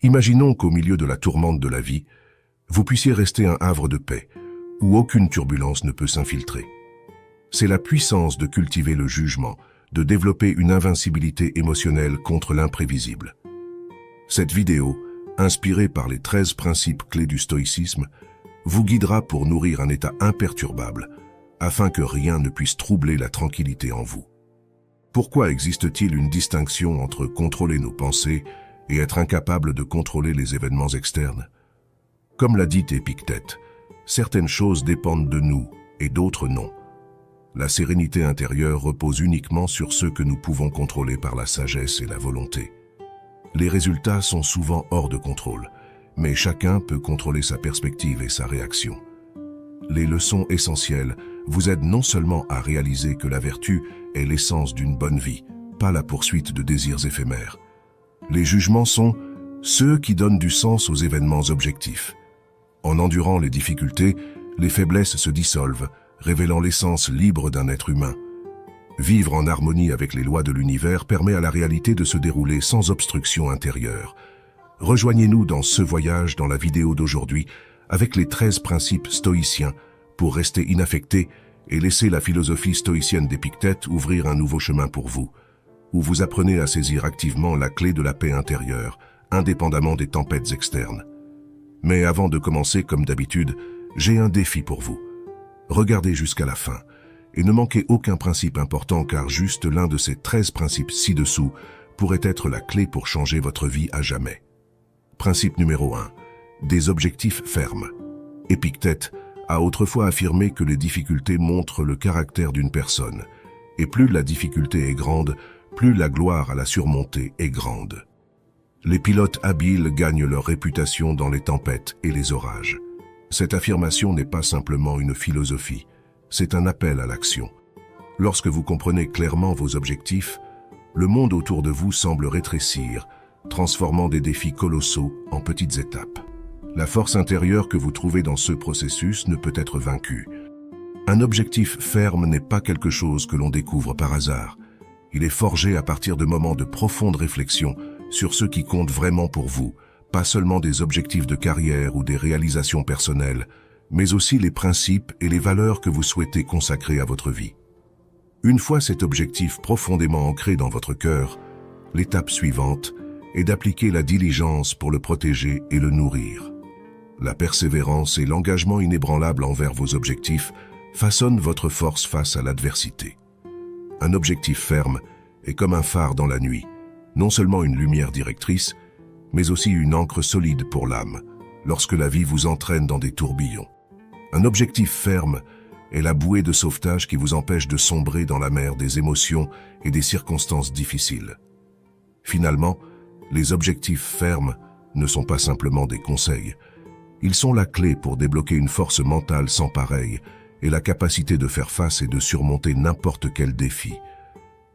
Imaginons qu'au milieu de la tourmente de la vie, vous puissiez rester un havre de paix, où aucune turbulence ne peut s'infiltrer. C'est la puissance de cultiver le jugement, de développer une invincibilité émotionnelle contre l'imprévisible. Cette vidéo, inspirée par les 13 principes clés du stoïcisme, vous guidera pour nourrir un état imperturbable, afin que rien ne puisse troubler la tranquillité en vous. Pourquoi existe-t-il une distinction entre contrôler nos pensées et être incapable de contrôler les événements externes? Comme l'a dit Épictète, certaines choses dépendent de nous et d'autres non. La sérénité intérieure repose uniquement sur ce que nous pouvons contrôler par la sagesse et la volonté. Les résultats sont souvent hors de contrôle, mais chacun peut contrôler sa perspective et sa réaction. Les leçons essentielles vous aident non seulement à réaliser que la vertu est l'essence d'une bonne vie, pas la poursuite de désirs éphémères. Les jugements sont ceux qui donnent du sens aux événements objectifs. En endurant les difficultés, les faiblesses se dissolvent, révélant l'essence libre d'un être humain. Vivre en harmonie avec les lois de l'univers permet à la réalité de se dérouler sans obstruction intérieure. Rejoignez-nous dans ce voyage dans la vidéo d'aujourd'hui avec les 13 principes stoïciens pour rester inaffecté et laisser la philosophie stoïcienne d'Épictète ouvrir un nouveau chemin pour vous, où vous apprenez à saisir activement la clé de la paix intérieure, indépendamment des tempêtes externes. Mais avant de commencer comme d'habitude, j'ai un défi pour vous. Regardez jusqu'à la fin et ne manquez aucun principe important car juste l'un de ces 13 principes ci-dessous pourrait être la clé pour changer votre vie à jamais. Principe numéro 1. Des objectifs fermes. Épictète a autrefois affirmé que les difficultés montrent le caractère d'une personne, et plus la difficulté est grande, plus la gloire à la surmonter est grande. Les pilotes habiles gagnent leur réputation dans les tempêtes et les orages. Cette affirmation n'est pas simplement une philosophie, c'est un appel à l'action. Lorsque vous comprenez clairement vos objectifs, le monde autour de vous semble rétrécir, transformant des défis colossaux en petites étapes. La force intérieure que vous trouvez dans ce processus ne peut être vaincue. Un objectif ferme n'est pas quelque chose que l'on découvre par hasard. Il est forgé à partir de moments de profonde réflexion sur ce qui compte vraiment pour vous, pas seulement des objectifs de carrière ou des réalisations personnelles, mais aussi les principes et les valeurs que vous souhaitez consacrer à votre vie. Une fois cet objectif profondément ancré dans votre cœur, l'étape suivante est d'appliquer la diligence pour le protéger et le nourrir. La persévérance et l'engagement inébranlable envers vos objectifs façonnent votre force face à l'adversité. Un objectif ferme est comme un phare dans la nuit, non seulement une lumière directrice, mais aussi une ancre solide pour l'âme, lorsque la vie vous entraîne dans des tourbillons. Un objectif ferme est la bouée de sauvetage qui vous empêche de sombrer dans la mer des émotions et des circonstances difficiles. Finalement, les objectifs fermes ne sont pas simplement des conseils. Ils sont la clé pour débloquer une force mentale sans pareille et la capacité de faire face et de surmonter n'importe quel défi.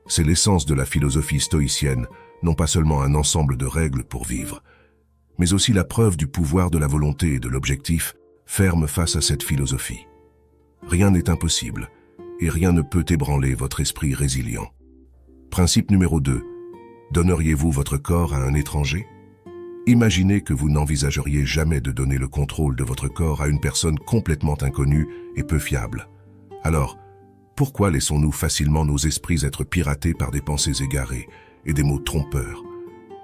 C'est l'essence de la philosophie stoïcienne, non pas seulement un ensemble de règles pour vivre, mais aussi la preuve du pouvoir de la volonté et de l'objectif ferme face à cette philosophie. Rien n'est impossible, et rien ne peut ébranler votre esprit résilient. Principe numéro 2. Donneriez-vous votre corps à un étranger? Imaginez que vous n'envisageriez jamais de donner le contrôle de votre corps à une personne complètement inconnue et peu fiable. Alors, pourquoi laissons-nous facilement nos esprits être piratés par des pensées égarées et des mots trompeurs?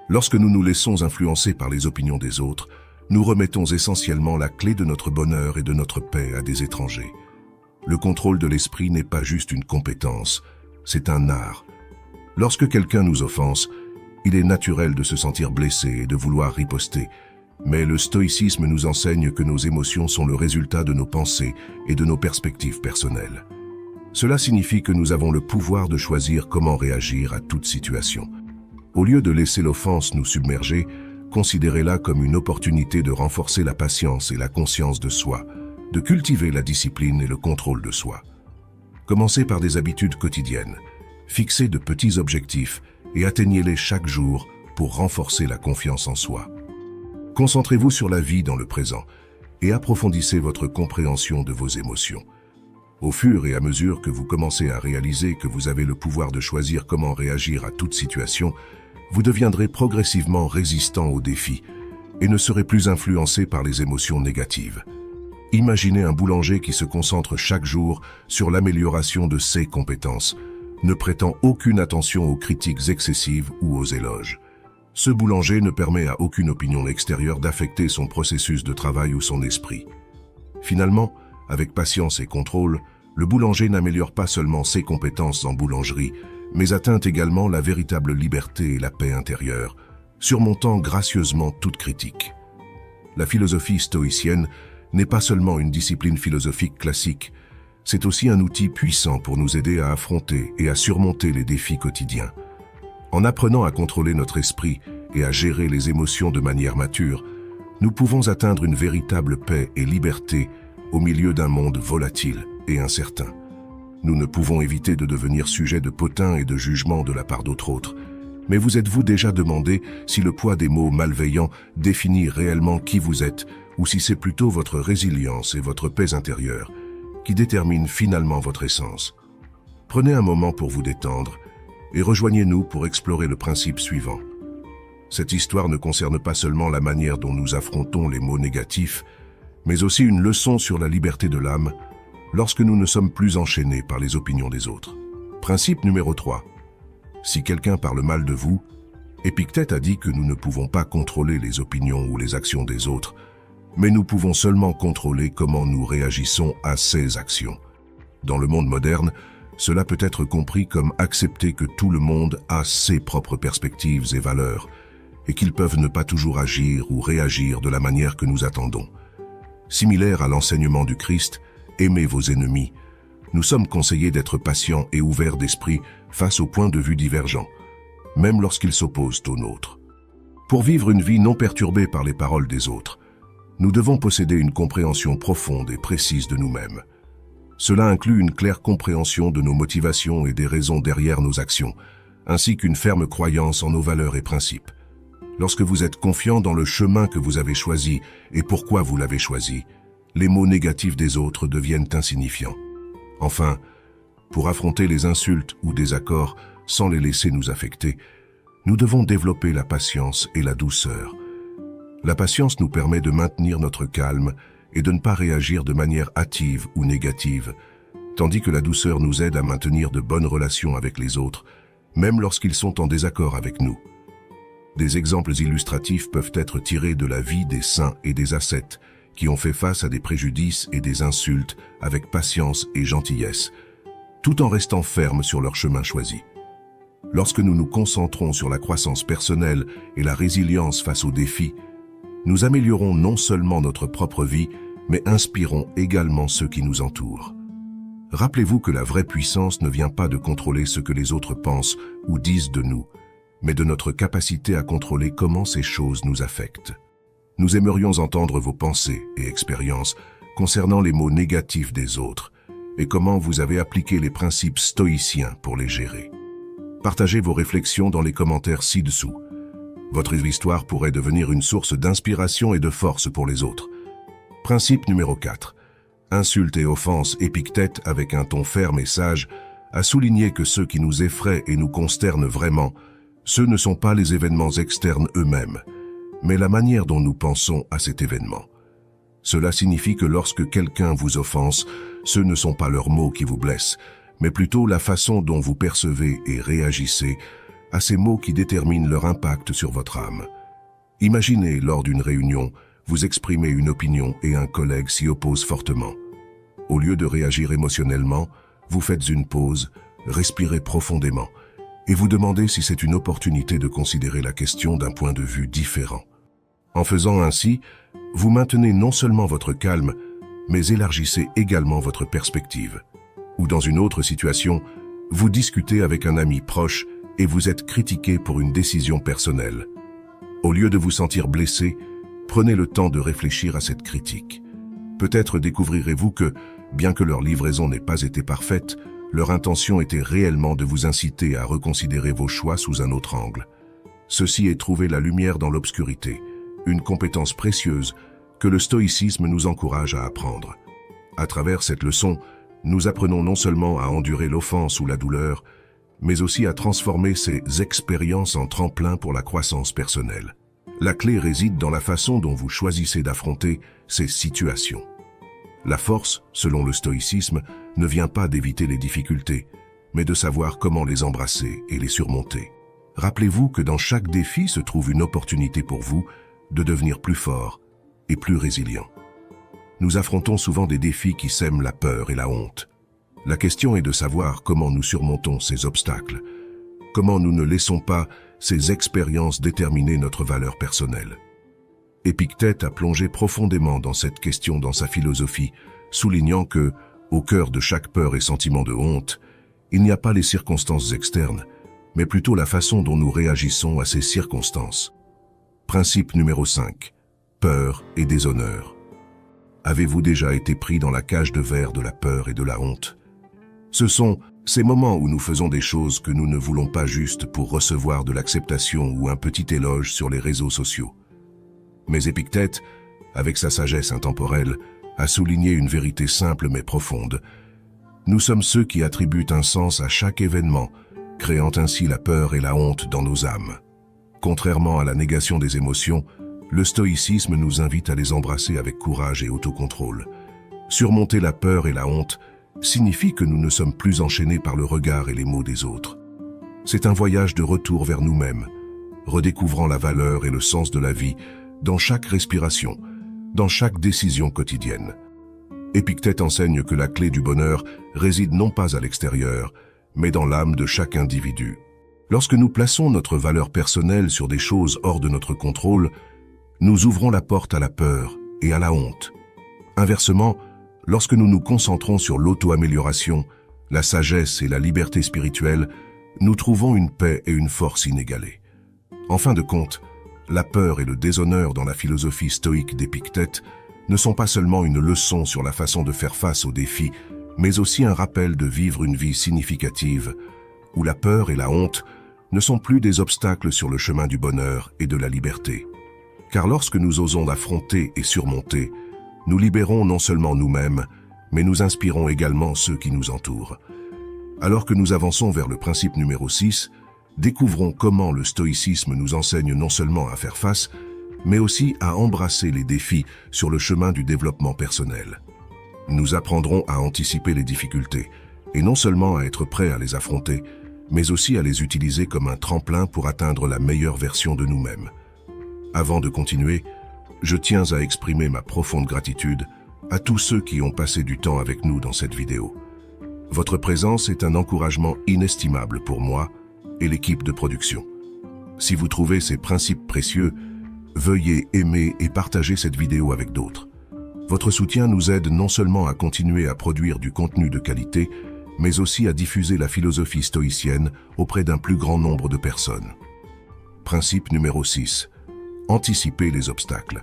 Lorsque nous nous laissons influencer par les opinions des autres, nous remettons essentiellement la clé de notre bonheur et de notre paix à des étrangers. Le contrôle de l'esprit n'est pas juste une compétence, c'est un art. Lorsque quelqu'un nous offense, il est naturel de se sentir blessé et de vouloir riposter, mais le stoïcisme nous enseigne que nos émotions sont le résultat de nos pensées et de nos perspectives personnelles. Cela signifie que nous avons le pouvoir de choisir comment réagir à toute situation. Au lieu de laisser l'offense nous submerger, considérez-la comme une opportunité de renforcer la patience et la conscience de soi, de cultiver la discipline et le contrôle de soi. Commencez par des habitudes quotidiennes. Fixez de petits objectifs et atteignez-les chaque jour pour renforcer la confiance en soi. Concentrez-vous sur la vie dans le présent et approfondissez votre compréhension de vos émotions. Au fur et à mesure que vous commencez à réaliser que vous avez le pouvoir de choisir comment réagir à toute situation, vous deviendrez progressivement résistant aux défis et ne serez plus influencé par les émotions négatives. Imaginez un boulanger qui se concentre chaque jour sur l'amélioration de ses compétences, ne prêtant aucune attention aux critiques excessives ou aux éloges. Ce boulanger ne permet à aucune opinion extérieure d'affecter son processus de travail ou son esprit. Finalement, avec patience et contrôle, le boulanger n'améliore pas seulement ses compétences en boulangerie, mais atteint également la véritable liberté et la paix intérieure, surmontant gracieusement toute critique. La philosophie stoïcienne n'est pas seulement une discipline philosophique classique, c'est aussi un outil puissant pour nous aider à affronter et à surmonter les défis quotidiens. En apprenant à contrôler notre esprit et à gérer les émotions de manière mature, nous pouvons atteindre une véritable paix et liberté au milieu d'un monde volatile et incertain. Nous ne pouvons éviter de devenir sujet de potins et de jugements de la part d'autres. Mais vous êtes-vous déjà demandé si le poids des mots malveillants définit réellement qui vous êtes, ou si c'est plutôt votre résilience et votre paix intérieure qui déterminent finalement votre essence? Prenez un moment pour vous détendre et rejoignez-nous pour explorer le principe suivant. Cette histoire ne concerne pas seulement la manière dont nous affrontons les mots négatifs, mais aussi une leçon sur la liberté de l'âme lorsque nous ne sommes plus enchaînés par les opinions des autres. Principe numéro 3. Si quelqu'un parle mal de vous, Épictète a dit que nous ne pouvons pas contrôler les opinions ou les actions des autres, mais nous pouvons seulement contrôler comment nous réagissons à ces actions. Dans le monde moderne, cela peut être compris comme accepter que tout le monde a ses propres perspectives et valeurs, et qu'ils peuvent ne pas toujours agir ou réagir de la manière que nous attendons. Similaire à l'enseignement du Christ, aimez vos ennemis, nous sommes conseillés d'être patients et ouverts d'esprit face aux points de vue divergents, même lorsqu'ils s'opposent aux nôtres. Pour vivre une vie non perturbée par les paroles des autres, nous devons posséder une compréhension profonde et précise de nous-mêmes. Cela inclut une claire compréhension de nos motivations et des raisons derrière nos actions, ainsi qu'une ferme croyance en nos valeurs et principes. Lorsque vous êtes confiant dans le chemin que vous avez choisi et pourquoi vous l'avez choisi, les mots négatifs des autres deviennent insignifiants. Enfin, pour affronter les insultes ou désaccords sans les laisser nous affecter, nous devons développer la patience et la douceur. La patience nous permet de maintenir notre calme et de ne pas réagir de manière hâtive ou négative, tandis que la douceur nous aide à maintenir de bonnes relations avec les autres, même lorsqu'ils sont en désaccord avec nous. Des exemples illustratifs peuvent être tirés de la vie des saints et des ascètes, qui ont fait face à des préjudices et des insultes avec patience et gentillesse, tout en restant fermes sur leur chemin choisi. Lorsque nous nous concentrons sur la croissance personnelle et la résilience face aux défis, nous améliorons non seulement notre propre vie, mais inspirons également ceux qui nous entourent. Rappelez-vous que la vraie puissance ne vient pas de contrôler ce que les autres pensent ou disent de nous, mais de notre capacité à contrôler comment ces choses nous affectent. Nous aimerions entendre vos pensées et expériences concernant les mots négatifs des autres et comment vous avez appliqué les principes stoïciens pour les gérer. Partagez vos réflexions dans les commentaires ci-dessous. Votre histoire pourrait devenir une source d'inspiration et de force pour les autres. Principe numéro 4. Insulte et offense. Épictète, avec un ton ferme et sage, a souligné que ceux qui nous effraient et nous consternent vraiment, ce ne sont pas les événements externes eux-mêmes, mais la manière dont nous pensons à cet événement. Cela signifie que lorsque quelqu'un vous offense, ce ne sont pas leurs mots qui vous blessent, mais plutôt la façon dont vous percevez et réagissez à ces mots qui déterminent leur impact sur votre âme. Imaginez, lors d'une réunion, vous exprimez une opinion et un collègue s'y oppose fortement. Au lieu de réagir émotionnellement, vous faites une pause, respirez profondément, et vous demandez si c'est une opportunité de considérer la question d'un point de vue différent. En faisant ainsi, vous maintenez non seulement votre calme, mais élargissez également votre perspective. Ou dans une autre situation, vous discutez avec un ami proche et vous êtes critiqué pour une décision personnelle. Au lieu de vous sentir blessé, prenez le temps de réfléchir à cette critique. Peut-être découvrirez-vous que, bien que leur livraison n'ait pas été parfaite, leur intention était réellement de vous inciter à reconsidérer vos choix sous un autre angle. Ceci est trouver la lumière dans l'obscurité, une compétence précieuse que le stoïcisme nous encourage à apprendre. À travers cette leçon, nous apprenons non seulement à endurer l'offense ou la douleur, mais aussi à transformer ces expériences en tremplin pour la croissance personnelle. La clé réside dans la façon dont vous choisissez d'affronter ces situations. La force, selon le stoïcisme, ne vient pas d'éviter les difficultés, mais de savoir comment les embrasser et les surmonter. Rappelez-vous que dans chaque défi se trouve une opportunité pour vous de devenir plus fort et plus résilient. Nous affrontons souvent des défis qui sèment la peur et la honte. La question est de savoir comment nous surmontons ces obstacles, comment nous ne laissons pas ces expériences déterminer notre valeur personnelle. Épictète a plongé profondément dans cette question dans sa philosophie, soulignant que, au cœur de chaque peur et sentiment de honte, il n'y a pas les circonstances externes, mais plutôt la façon dont nous réagissons à ces circonstances. Principe numéro 5. Peur et déshonneur. Avez-vous déjà été pris dans la cage de verre de la peur et de la honte? Ce sont ces moments où nous faisons des choses que nous ne voulons pas juste pour recevoir de l'acceptation ou un petit éloge sur les réseaux sociaux. Mais Épictète, avec sa sagesse intemporelle, a souligné une vérité simple mais profonde. Nous sommes ceux qui attribuent un sens à chaque événement, créant ainsi la peur et la honte dans nos âmes. Contrairement à la négation des émotions, le stoïcisme nous invite à les embrasser avec courage et autocontrôle. Surmonter la peur et la honte signifie que nous ne sommes plus enchaînés par le regard et les mots des autres. C'est un voyage de retour vers nous-mêmes, redécouvrant la valeur et le sens de la vie dans chaque respiration, dans chaque décision quotidienne. Épictète enseigne que la clé du bonheur réside non pas à l'extérieur, mais dans l'âme de chaque individu. Lorsque nous plaçons notre valeur personnelle sur des choses hors de notre contrôle, nous ouvrons la porte à la peur et à la honte. Inversement, lorsque nous nous concentrons sur l'auto-amélioration, la sagesse et la liberté spirituelle, nous trouvons une paix et une force inégalées. En fin de compte, la peur et le déshonneur dans la philosophie stoïque d'Épictète ne sont pas seulement une leçon sur la façon de faire face aux défis, mais aussi un rappel de vivre une vie significative, où la peur et la honte ne sont plus des obstacles sur le chemin du bonheur et de la liberté. Car lorsque nous osons affronter et surmonter, nous libérons non seulement nous-mêmes, mais nous inspirons également ceux qui nous entourent. Alors que nous avançons vers le principe numéro 6, découvrons comment le stoïcisme nous enseigne non seulement à faire face, mais aussi à embrasser les défis sur le chemin du développement personnel. Nous apprendrons à anticiper les difficultés, et non seulement à être prêts à les affronter, mais aussi à les utiliser comme un tremplin pour atteindre la meilleure version de nous-mêmes. Avant de continuer, je tiens à exprimer ma profonde gratitude à tous ceux qui ont passé du temps avec nous dans cette vidéo. Votre présence est un encouragement inestimable pour moi et l'équipe de production. Si vous trouvez ces principes précieux, veuillez aimer et partager cette vidéo avec d'autres. Votre soutien nous aide non seulement à continuer à produire du contenu de qualité, mais aussi à diffuser la philosophie stoïcienne auprès d'un plus grand nombre de personnes. Principe numéro 6. Anticiper les obstacles.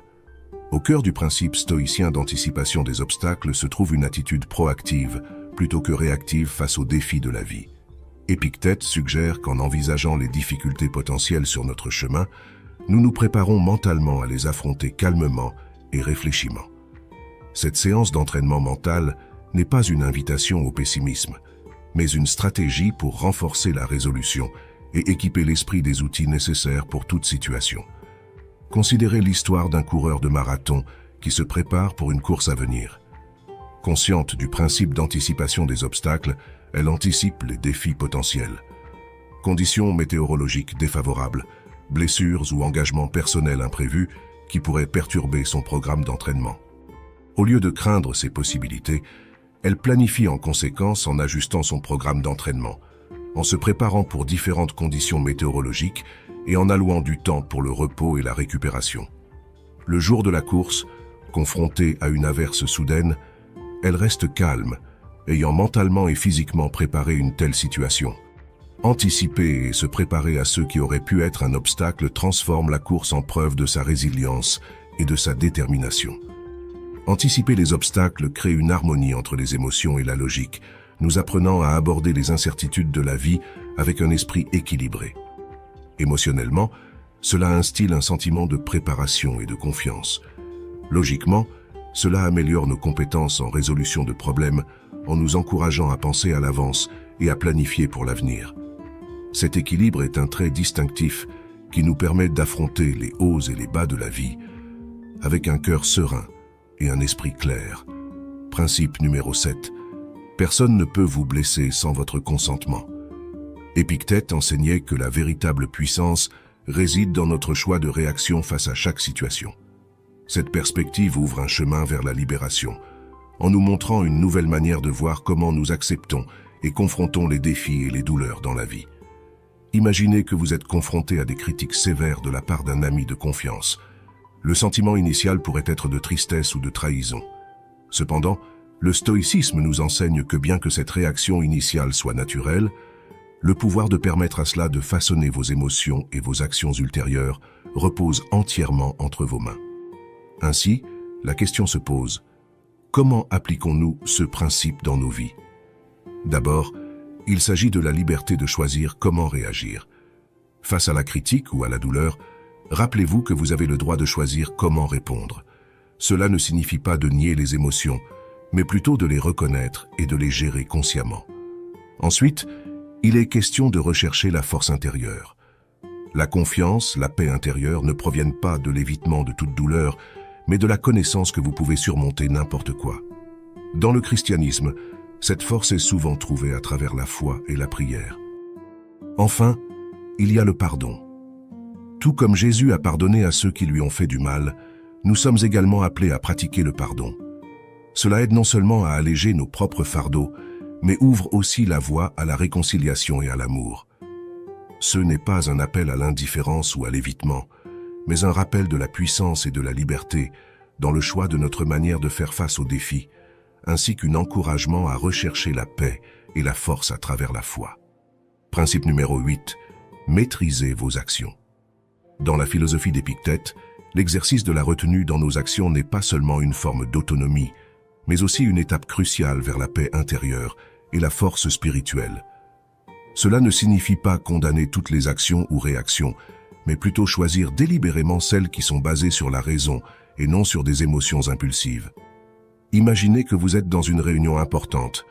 Au cœur du principe stoïcien d'anticipation des obstacles se trouve une attitude proactive, plutôt que réactive face aux défis de la vie. Épictète suggère qu'en envisageant les difficultés potentielles sur notre chemin, nous nous préparons mentalement à les affronter calmement et réfléchimment. Cette séance d'entraînement mental n'est pas une invitation au pessimisme, mais une stratégie pour renforcer la résolution et équiper l'esprit des outils nécessaires pour toute situation. Considérez l'histoire d'un coureur de marathon qui se prépare pour une course à venir. Consciente du principe d'anticipation des obstacles, elle anticipe les défis potentiels. Conditions météorologiques défavorables, blessures ou engagements personnels imprévus qui pourraient perturber son programme d'entraînement. Au lieu de craindre ces possibilités, elle planifie en conséquence en ajustant son programme d'entraînement, en se préparant pour différentes conditions météorologiques et en allouant du temps pour le repos et la récupération. Le jour de la course, confrontée à une averse soudaine, elle reste calme, ayant mentalement et physiquement préparé une telle situation. Anticiper et se préparer à ce qui aurait pu être un obstacle transforme la course en preuve de sa résilience et de sa détermination. Anticiper les obstacles crée une harmonie entre les émotions et la logique, nous apprenant à aborder les incertitudes de la vie avec un esprit équilibré. Émotionnellement, cela instille un sentiment de préparation et de confiance. Logiquement, cela améliore nos compétences en résolution de problèmes en nous encourageant à penser à l'avance et à planifier pour l'avenir. Cet équilibre est un trait distinctif qui nous permet d'affronter les hauts et les bas de la vie avec un cœur serein et un esprit clair. Principe numéro 7. Personne ne peut vous blesser sans votre consentement. Épictète enseignait que la véritable puissance réside dans notre choix de réaction face à chaque situation. Cette perspective ouvre un chemin vers la libération, en nous montrant une nouvelle manière de voir comment nous acceptons et confrontons les défis et les douleurs dans la vie. Imaginez que vous êtes confronté à des critiques sévères de la part d'un ami de confiance. Le sentiment initial pourrait être de tristesse ou de trahison. Cependant, le stoïcisme nous enseigne que bien que cette réaction initiale soit naturelle, le pouvoir de permettre à cela de façonner vos émotions et vos actions ultérieures repose entièrement entre vos mains. Ainsi, la question se pose: comment appliquons-nous ce principe dans nos vies? D'abord, il s'agit de la liberté de choisir comment réagir. Face à la critique ou à la douleur, rappelez-vous que vous avez le droit de choisir comment répondre. Cela ne signifie pas de nier les émotions, mais plutôt de les reconnaître et de les gérer consciemment. Ensuite, il est question de rechercher la force intérieure. La confiance, la paix intérieure ne proviennent pas de l'évitement de toute douleur, mais de la connaissance que vous pouvez surmonter n'importe quoi. Dans le christianisme, cette force est souvent trouvée à travers la foi et la prière. Enfin, il y a le pardon. Tout comme Jésus a pardonné à ceux qui lui ont fait du mal, nous sommes également appelés à pratiquer le pardon. Cela aide non seulement à alléger nos propres fardeaux, mais ouvre aussi la voie à la réconciliation et à l'amour. Ce n'est pas un appel à l'indifférence ou à l'évitement, mais un rappel de la puissance et de la liberté dans le choix de notre manière de faire face aux défis, ainsi qu'un encouragement à rechercher la paix et la force à travers la foi. Principe numéro 8. Maîtrisez vos actions. Dans la philosophie d'Épictète, l'exercice de la retenue dans nos actions n'est pas seulement une forme d'autonomie, mais aussi une étape cruciale vers la paix intérieure et la force spirituelle. Cela ne signifie pas condamner toutes les actions ou réactions, mais plutôt choisir délibérément celles qui sont basées sur la raison et non sur des émotions impulsives. Imaginez que vous êtes dans une réunion importante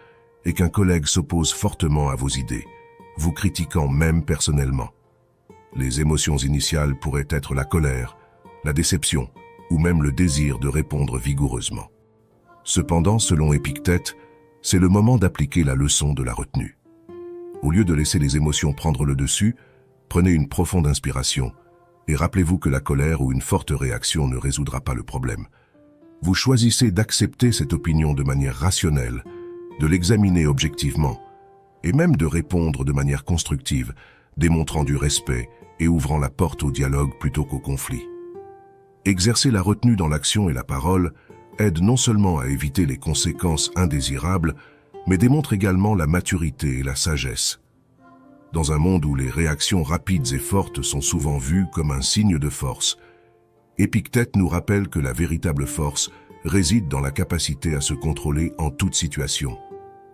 et qu'un collègue s'oppose fortement à vos idées, vous critiquant même personnellement. Les émotions initiales pourraient être la colère, la déception ou même le désir de répondre vigoureusement. Cependant, selon Épictète, c'est le moment d'appliquer la leçon de la retenue. Au lieu de laisser les émotions prendre le dessus, prenez une profonde inspiration et rappelez-vous que la colère ou une forte réaction ne résoudra pas le problème. Vous choisissez d'accepter cette opinion de manière rationnelle, de l'examiner objectivement et même de répondre de manière constructive, démontrant du respect et ouvrant la porte au dialogue plutôt qu'au conflit. Exercer la retenue dans l'action et la parole aide non seulement à éviter les conséquences indésirables, mais démontre également la maturité et la sagesse. Dans un monde où les réactions rapides et fortes sont souvent vues comme un signe de force, Épictète nous rappelle que la véritable force réside dans la capacité à se contrôler en toute situation.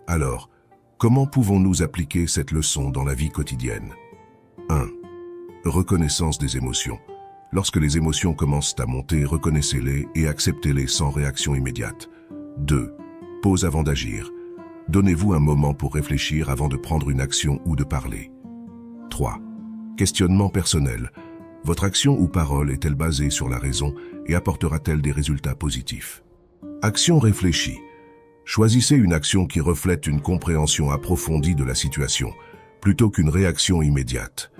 Alors, comment pouvons-nous appliquer cette leçon dans la vie quotidienne? 1. Reconnaissance des émotions. Lorsque les émotions commencent à monter, reconnaissez-les et acceptez-les sans réaction immédiate. 2. Pause avant d'agir. Donnez-vous un moment pour réfléchir avant de prendre une action ou de parler. 3. Questionnement personnel. Votre action ou parole est-elle basée sur la raison et apportera-t-elle des résultats positifs? Action réfléchie. Choisissez une action qui reflète une compréhension approfondie de la situation, plutôt qu'une réaction immédiate.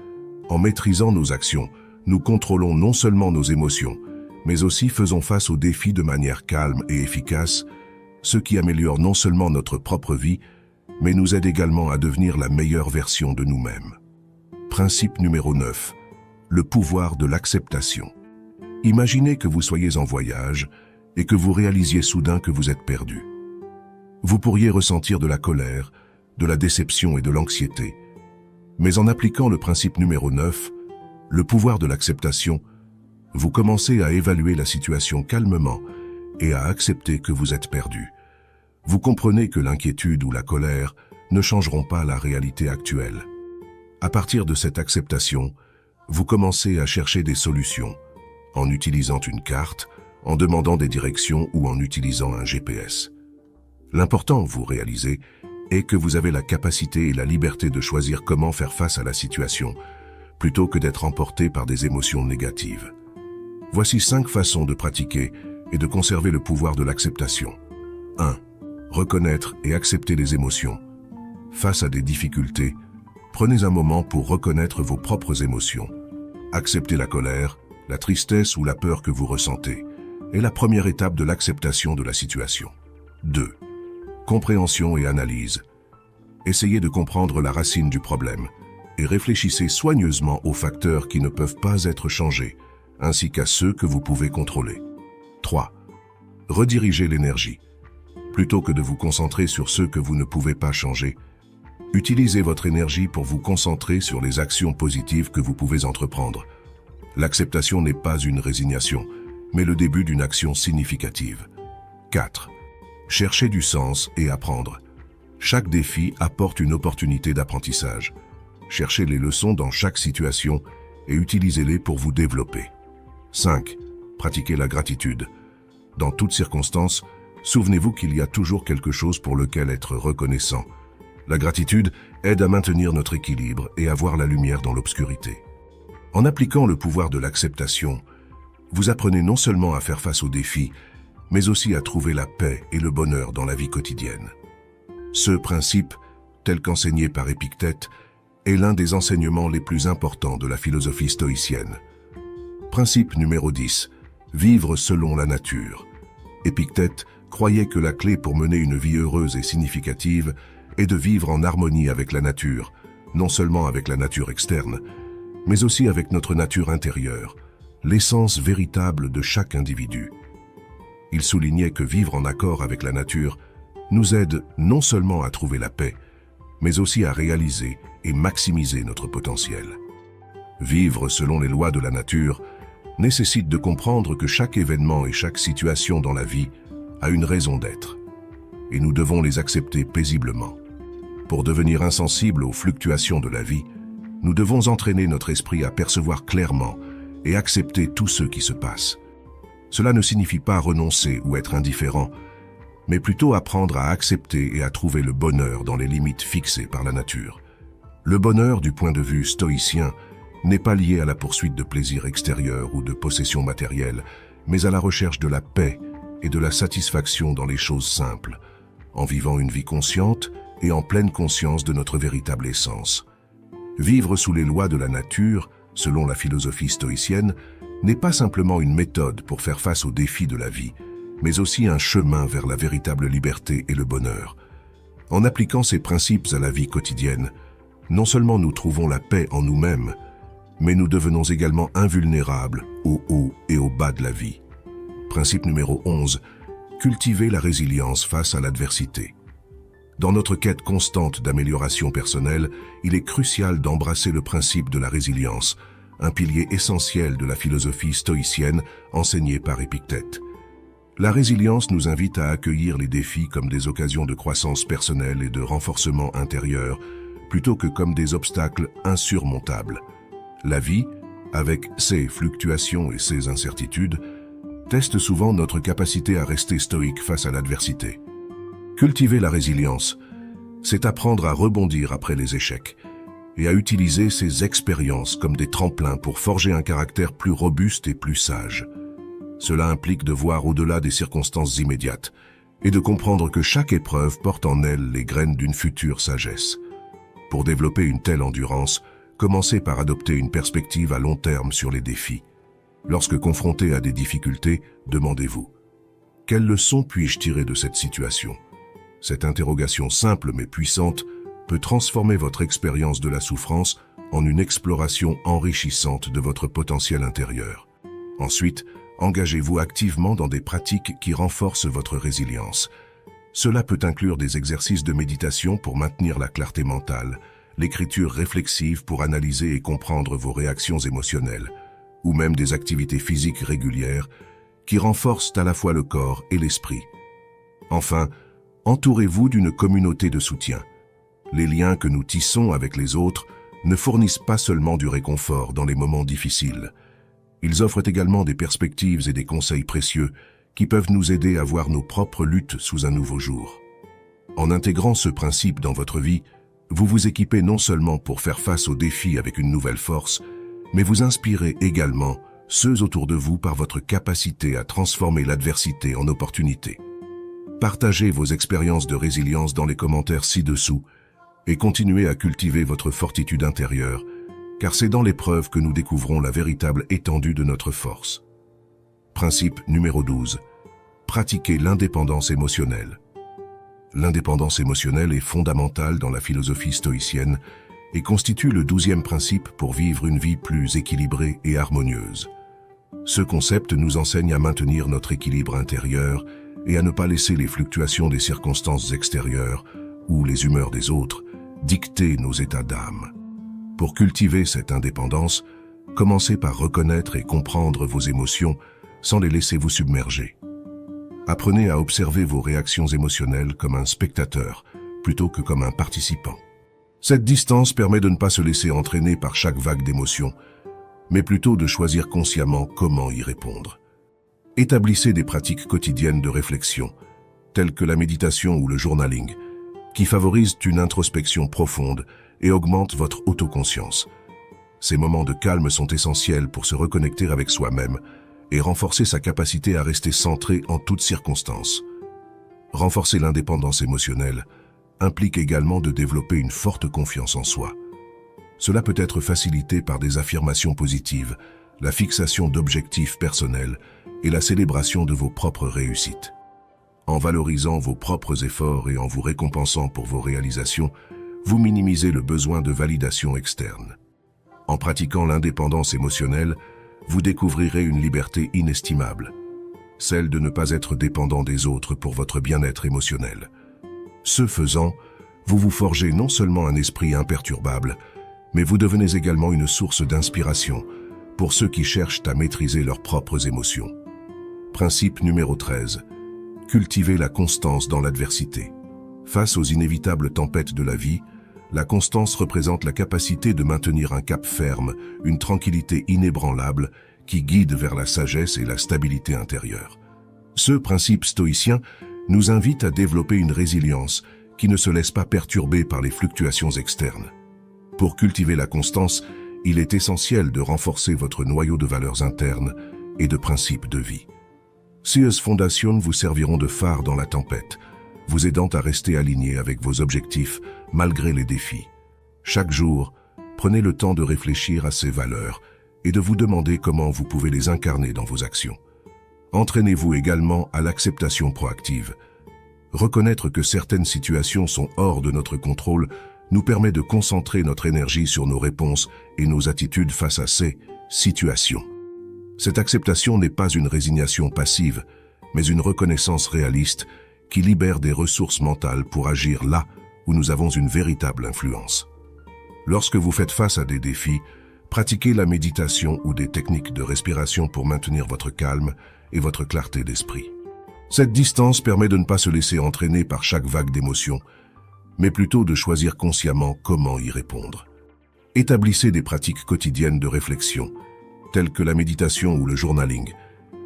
En maîtrisant nos actions, nous contrôlons non seulement nos émotions, mais aussi faisons face aux défis de manière calme et efficace, ce qui améliore non seulement notre propre vie, mais nous aide également à devenir la meilleure version de nous-mêmes. Principe numéro 9. Le pouvoir de l'acceptation. Imaginez que vous soyez en voyage et que vous réalisiez soudain que vous êtes perdu. Vous pourriez ressentir de la colère, de la déception et de l'anxiété. Mais en appliquant le principe numéro 9, le pouvoir de l'acceptation, vous commencez à évaluer la situation calmement et à accepter que vous êtes perdu. Vous comprenez que l'inquiétude ou la colère ne changeront pas la réalité actuelle. À partir de cette acceptation, vous commencez à chercher des solutions, en utilisant une carte, en demandant des directions ou en utilisant un GPS. L'important, vous réalisez, est que vous avez la capacité et la liberté de choisir comment faire face à la situation, plutôt que d'être emporté par des émotions négatives. Voici 5 façons de pratiquer et de conserver le pouvoir de l'acceptation. 1. Reconnaître et accepter les émotions. Face à des difficultés, prenez un moment pour reconnaître vos propres émotions. Accepter la colère, la tristesse ou la peur que vous ressentez est la première étape de l'acceptation de la situation. 2. Compréhension et analyse. Essayez de comprendre la racine du problème et réfléchissez soigneusement aux facteurs qui ne peuvent pas être changés, ainsi qu'à ceux que vous pouvez contrôler. 3. Redirigez l'énergie. Plutôt que de vous concentrer sur ceux que vous ne pouvez pas changer, utilisez votre énergie pour vous concentrer sur les actions positives que vous pouvez entreprendre. L'acceptation n'est pas une résignation, mais le début d'une action significative. 4. Cherchez du sens et apprendre. Chaque défi apporte une opportunité d'apprentissage. Cherchez les leçons dans chaque situation et utilisez-les pour vous développer. 5. Pratiquez la gratitude. Dans toutes circonstances, souvenez-vous qu'il y a toujours quelque chose pour lequel être reconnaissant. La gratitude aide à maintenir notre équilibre et à voir la lumière dans l'obscurité. En appliquant le pouvoir de l'acceptation, vous apprenez non seulement à faire face aux défis, mais aussi à trouver la paix et le bonheur dans la vie quotidienne. Ce principe, tel qu'enseigné par Épictète, est l'un des enseignements les plus importants de la philosophie stoïcienne. Principe numéro 10. Vivre selon la nature. Épictète croyait que la clé pour mener une vie heureuse et significative est de vivre en harmonie avec la nature, non seulement avec la nature externe, mais aussi avec notre nature intérieure, l'essence véritable de chaque individu. Il soulignait que vivre en accord avec la nature nous aide non seulement à trouver la paix, mais aussi à réaliser et maximiser notre potentiel. Vivre selon les lois de la nature nécessite de comprendre que chaque événement et chaque situation dans la vie a une raison d'être, et nous devons les accepter paisiblement. Pour devenir insensibles aux fluctuations de la vie, nous devons entraîner notre esprit à percevoir clairement et accepter tout ce qui se passe. Cela ne signifie pas renoncer ou être indifférent, mais plutôt apprendre à accepter et à trouver le bonheur dans les limites fixées par la nature. Le bonheur, du point de vue stoïcien, n'est pas lié à la poursuite de plaisirs extérieurs ou de possessions matérielles, mais à la recherche de la paix et de la satisfaction dans les choses simples, en vivant une vie consciente et en pleine conscience de notre véritable essence. Vivre sous les lois de la nature, selon la philosophie stoïcienne, n'est pas simplement une méthode pour faire face aux défis de la vie, mais aussi un chemin vers la véritable liberté et le bonheur. En appliquant ces principes à la vie quotidienne, non seulement nous trouvons la paix en nous-mêmes, mais nous devenons également invulnérables au haut et au bas de la vie. Principe numéro 11. Cultiver la résilience face à l'adversité. Dans notre quête constante d'amélioration personnelle, il est crucial d'embrasser le principe de la résilience, un pilier essentiel de la philosophie stoïcienne enseignée par Épictète. La résilience nous invite à accueillir les défis comme des occasions de croissance personnelle et de renforcement intérieur, plutôt que comme des obstacles insurmontables. La vie, avec ses fluctuations et ses incertitudes, teste souvent notre capacité à rester stoïque face à l'adversité. Cultiver la résilience, c'est apprendre à rebondir après les échecs et à utiliser ces expériences comme des tremplins pour forger un caractère plus robuste et plus sage. Cela implique de voir au-delà des circonstances immédiates et de comprendre que chaque épreuve porte en elle les graines d'une future sagesse. Pour développer une telle endurance, commencez par adopter une perspective à long terme sur les défis. Lorsque confronté à des difficultés, demandez-vous « Quelles leçons puis-je tirer de cette situation ?» Cette interrogation simple mais puissante peut transformer votre expérience de la souffrance en une exploration enrichissante de votre potentiel intérieur. Ensuite, engagez-vous activement dans des pratiques qui renforcent votre résilience. Cela peut inclure des exercices de méditation pour maintenir la clarté mentale, l'écriture réflexive pour analyser et comprendre vos réactions émotionnelles, ou même des activités physiques régulières qui renforcent à la fois le corps et l'esprit. Enfin, entourez-vous d'une communauté de soutien. Les liens que nous tissons avec les autres ne fournissent pas seulement du réconfort dans les moments difficiles. Ils offrent également des perspectives et des conseils précieux qui peuvent nous aider à voir nos propres luttes sous un nouveau jour. En intégrant ce principe dans votre vie, Vous vous équipez non seulement pour faire face aux défis avec une nouvelle force, mais vous inspirez également ceux autour de vous par votre capacité à transformer l'adversité en opportunité. Partagez vos expériences de résilience dans les commentaires ci-dessous et continuez à cultiver votre fortitude intérieure, car c'est dans l'épreuve que nous découvrons la véritable étendue de notre force. Principe numéro 12. Pratiquez l'indépendance émotionnelle. L'indépendance émotionnelle est fondamentale dans la philosophie stoïcienne et constitue le 12e principe pour vivre une vie plus équilibrée et harmonieuse. Ce concept nous enseigne à maintenir notre équilibre intérieur et à ne pas laisser les fluctuations des circonstances extérieures ou les humeurs des autres dicter nos états d'âme. Pour cultiver cette indépendance, commencez par reconnaître et comprendre vos émotions sans les laisser vous submerger. Apprenez à observer vos réactions émotionnelles comme un spectateur plutôt que comme un participant. Cette distance permet de ne pas se laisser entraîner par chaque vague d'émotions, mais plutôt de choisir consciemment comment y répondre. Établissez des pratiques quotidiennes de réflexion, telles que la méditation ou le journaling, qui favorisent une introspection profonde et augmentent votre autoconscience. Ces moments de calme sont essentiels pour se reconnecter avec soi-même et renforcer sa capacité à rester centré en toutes circonstances. Renforcer l'indépendance émotionnelle implique également de développer une forte confiance en soi. Cela peut être facilité par des affirmations positives, la fixation d'objectifs personnels et la célébration de vos propres réussites. En valorisant vos propres efforts et en vous récompensant pour vos réalisations, vous minimisez le besoin de validation externe. En pratiquant l'indépendance émotionnelle, vous découvrirez une liberté inestimable, celle de ne pas être dépendant des autres pour votre bien-être émotionnel. Ce faisant, vous vous forgez non seulement un esprit imperturbable, mais vous devenez également une source d'inspiration pour ceux qui cherchent à maîtriser leurs propres émotions. Principe numéro 13. Cultivez la constance dans l'adversité. Face aux inévitables tempêtes de la vie, la constance représente la capacité de maintenir un cap ferme, une tranquillité inébranlable qui guide vers la sagesse et la stabilité intérieure. Ce principe stoïcien nous invite à développer une résilience qui ne se laisse pas perturber par les fluctuations externes. Pour cultiver la constance, il est essentiel de renforcer votre noyau de valeurs internes et de principes de vie. Ces fondations vous serviront de phare dans la tempête, vous aidant à rester aligné avec vos objectifs malgré les défis. Chaque jour, prenez le temps de réfléchir à ces valeurs et de vous demander comment vous pouvez les incarner dans vos actions. Entraînez-vous également à l'acceptation proactive. Reconnaître que certaines situations sont hors de notre contrôle nous permet de concentrer notre énergie sur nos réponses et nos attitudes face à ces situations. Cette acceptation n'est pas une résignation passive, mais une reconnaissance réaliste qui libère des ressources mentales pour agir là où nous avons une véritable influence. Lorsque vous faites face à des défis, pratiquez la méditation ou des techniques de respiration pour maintenir votre calme et votre clarté d'esprit. Cette distance permet de ne pas se laisser entraîner par chaque vague d'émotions, mais plutôt de choisir consciemment comment y répondre. Établissez des pratiques quotidiennes de réflexion, telles que la méditation ou le journaling,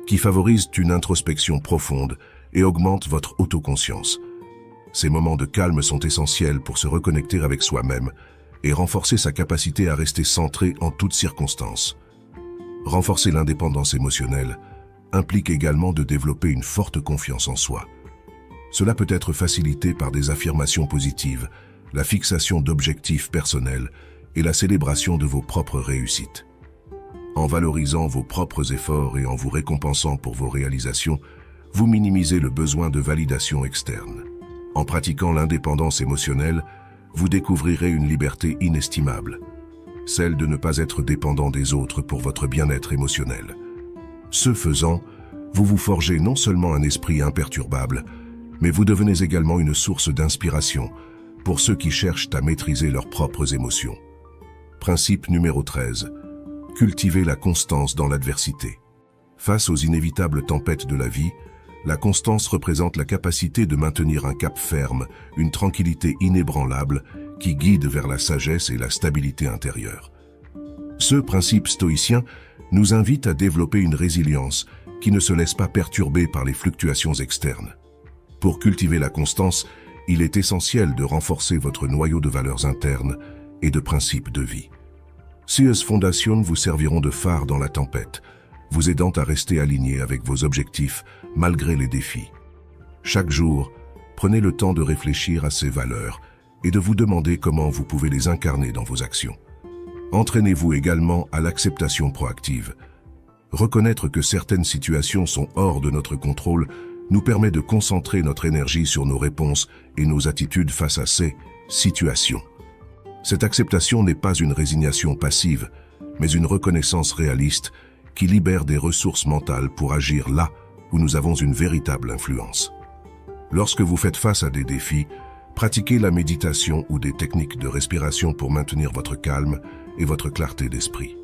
qui favorisent une introspection profonde et augmentent votre autoconscience. Ces moments de calme sont essentiels pour se reconnecter avec soi-même et renforcer sa capacité à rester centré en toutes circonstances. Renforcer l'indépendance émotionnelle implique également de développer une forte confiance en soi. Cela peut être facilité par des affirmations positives, la fixation d'objectifs personnels et la célébration de vos propres réussites. En valorisant vos propres efforts et en vous récompensant pour vos réalisations, vous minimisez le besoin de validation externe. En pratiquant l'indépendance émotionnelle, vous découvrirez une liberté inestimable, celle de ne pas être dépendant des autres pour votre bien-être émotionnel. Ce faisant, vous vous forgez non seulement un esprit imperturbable, mais vous devenez également une source d'inspiration pour ceux qui cherchent à maîtriser leurs propres émotions. Principe numéro 13. Cultivez la constance dans l'adversité. Face aux inévitables tempêtes de la vie, la constance représente la capacité de maintenir un cap ferme, une tranquillité inébranlable qui guide vers la sagesse et la stabilité intérieure. Ce principe stoïcien nous invite à développer une résilience qui ne se laisse pas perturber par les fluctuations externes. Pour cultiver la constance, Il est essentiel de renforcer votre noyau de valeurs internes et de principes de vie. Ces fondations vous serviront de phare dans la tempête, vous aidant à rester aligné avec vos objectifs malgré les défis. Chaque jour, prenez le temps de réfléchir à ces valeurs et de vous demander comment vous pouvez les incarner dans vos actions. Entraînez-vous également à l'acceptation proactive. Reconnaître que certaines situations sont hors de notre contrôle nous permet de concentrer notre énergie sur nos réponses et nos attitudes face à ces situations. Cette acceptation n'est pas une résignation passive, mais une reconnaissance réaliste qui libère des ressources mentales pour agir là où nous avons une véritable influence. Lorsque vous faites face à des défis, pratiquez la méditation ou des techniques de respiration pour maintenir votre calme et votre clarté d'esprit.